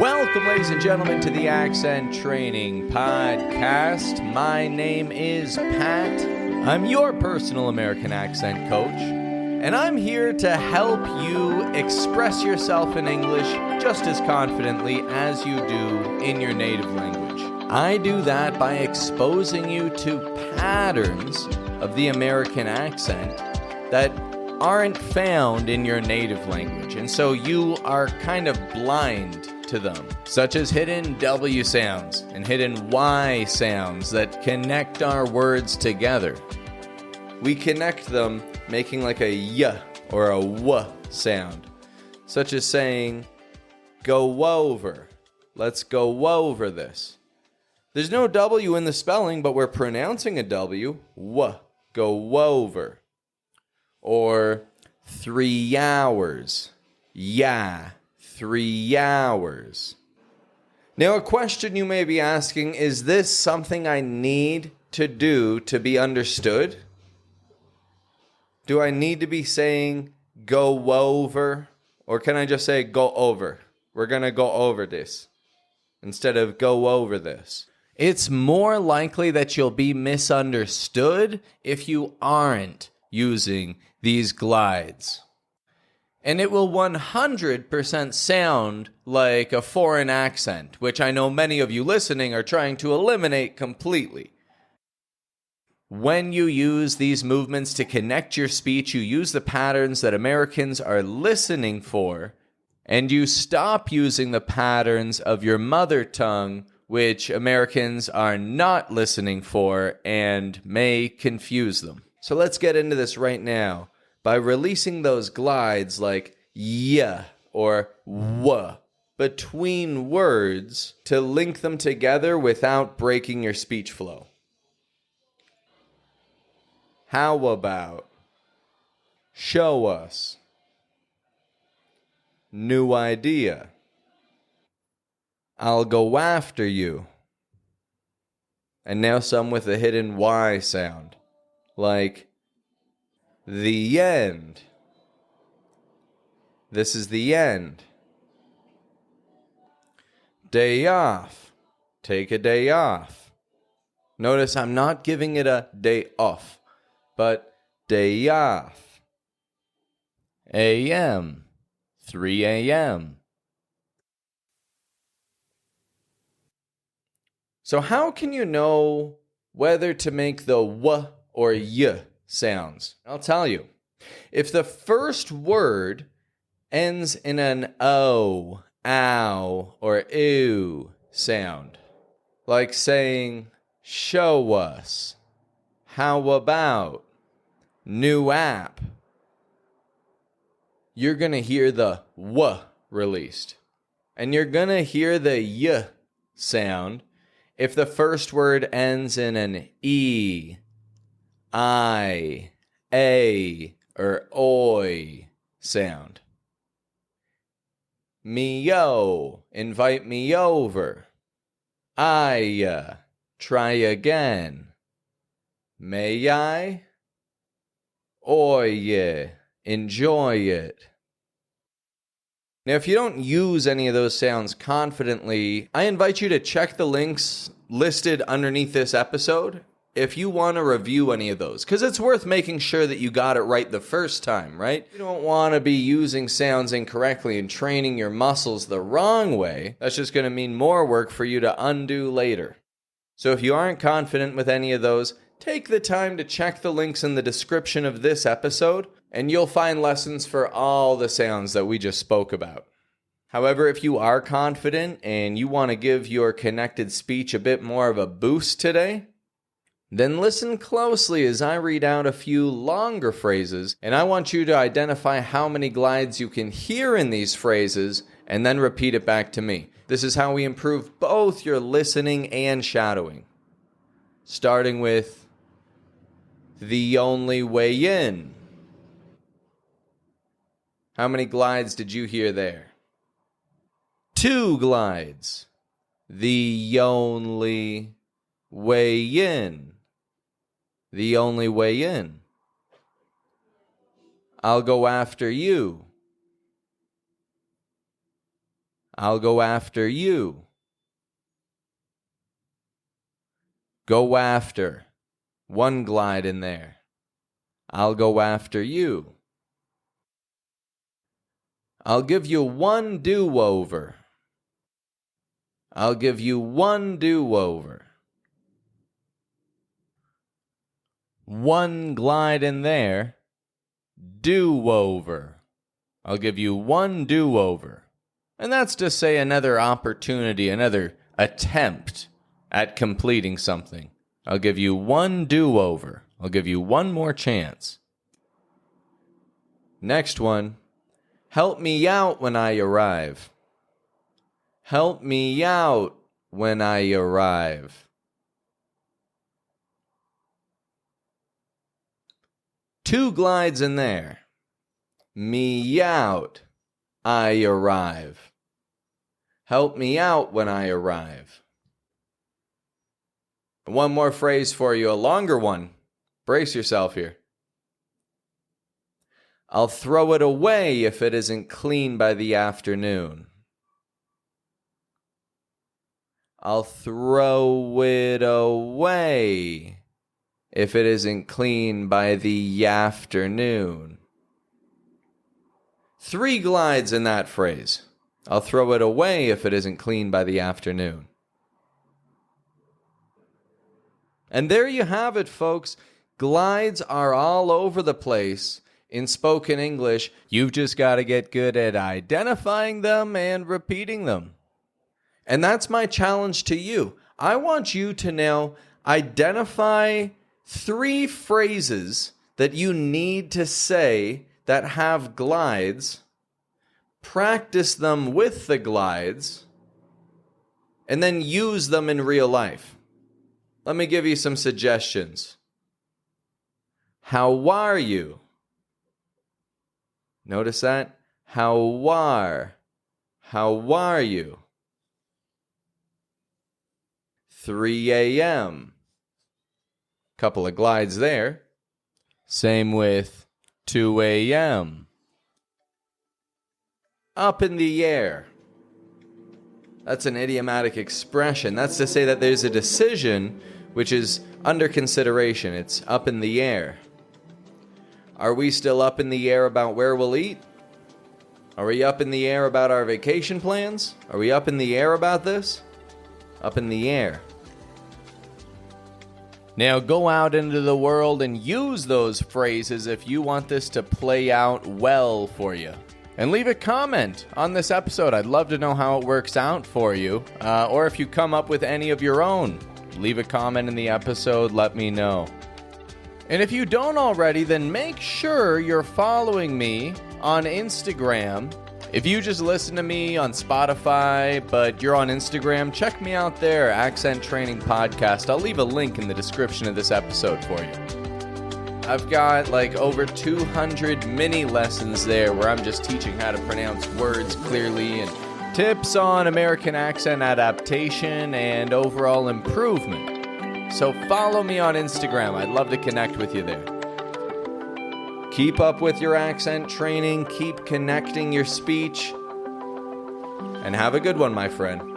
Welcome, ladies and gentlemen, to the Accent Training Podcast. My name is Pat. I'm your personal American accent coach, and I'm here to help you express yourself in English just as confidently as you do in your native language. I do that by exposing you to patterns of the American accent that aren't found in your native language, and so you are kind of blind to them, such as hidden W sounds and hidden Y sounds that connect our words together. We connect them making like a Y or a W sound, such as saying, go over. Let's go over this. There's no W in the spelling, but we're pronouncing a W. Go over. Or 3 hours. Yeah. 3 hours. Now, a question you may be asking, is this something I need to do to be understood? Do I need to be saying go over? Or can I just say go over? We're going to go over this instead of go over this. It's more likely that you'll be misunderstood if you aren't using these glides. And it will 100% sound like a foreign accent, which I know many of you listening are trying to eliminate completely. When you use these movements to connect your speech, you use the patterns that Americans are listening for, and you stop using the patterns of your mother tongue, which Americans are not listening for and may confuse them. So let's get into this right now by releasing those glides like yeah or w between words to link them together without breaking your speech flow. How about? Show us. New idea. I'll go after you. And now some with a hidden Y sound, like the end. This is the end. Day off. Take a day off. Notice I'm not giving it a day off, but day off. AM. 3 a.m. So how can you know whether to make the W or Y sounds? I'll tell you. If the first word ends in an O, ow, or ew sound, like saying, show us, how about, new app, you're going to hear the W released. And you're going to hear the Y sound if the first word ends in an E, I, A, or oi sound. Me yo, invite me over. I, try again. May I? Oye, enjoy it. Now, if you don't use any of those sounds confidently, I invite you to check the links listed underneath this episode if you want to review any of those, because it's worth making sure that you got it right the first time, right? You don't want to be using sounds incorrectly and training your muscles the wrong way. That's just going to mean more work for you to undo later. So if you aren't confident with any of those, take the time to check the links in the description of this episode, and you'll find lessons for all the sounds that we just spoke about. However, if you are confident and you want to give your connected speech a bit more of a boost today, then listen closely as I read out a few longer phrases, and I want you to identify how many glides you can hear in these phrases and then repeat it back to me. This is how we improve both your listening and shadowing. Starting with the only way in. How many glides did you hear there? 2 glides. The only way in. The only way in. I'll go after you. I'll go after you. Go after. One glide in there. I'll go after you. I'll give you one do-over. I'll give you one do-over. One glide in there. Do-over. I'll give you one do-over. And that's to say another opportunity, another attempt at completing something. I'll give you one do-over. I'll give you one more chance. Next one. Help me out when I arrive. Help me out when I arrive. Two glides in there. Me out. I arrive. Help me out when I arrive. One more phrase for you, a longer one. Brace yourself here. I'll throw it away if it isn't clean by the afternoon. I'll throw it away if it isn't clean by the afternoon. 3 glides in that phrase. I'll throw it away if it isn't clean by the afternoon. And there you have it, folks. Glides are all over the place in spoken English. You've just got to get good at identifying them and repeating them. And that's my challenge to you. I want you to now identify 3 phrases that you need to say that have glides, practice them with the glides, and then use them in real life. Let me give you some suggestions. How are you? Notice that? How are you? 3 a.m. Couple of glides there. Same with 2 a.m. Up in the air. That's an idiomatic expression. That's to say that there's a decision which is under consideration. It's up in the air. Are we still up in the air about where we'll eat? Are we up in the air about our vacation plans? Are we up in the air about this? Up in the air. Now go out into the world and use those phrases if you want this to play out well for you. And leave a comment on this episode. I'd love to know how it works out for you. Or if you come up with any of your own, leave a comment in the episode. Let me know. And if you don't already, then make sure you're following me on Instagram. If you just listen to me on Spotify, but you're on Instagram, check me out there, Accent Training Podcast. I'll leave a link in the description of this episode for you. I've got like over 200 mini lessons there where I'm just teaching how to pronounce words clearly and tips on American accent adaptation and overall improvement. So follow me on Instagram. I'd love to connect with you there. Keep up with your accent training. Keep connecting your speech. And have a good one, my friend.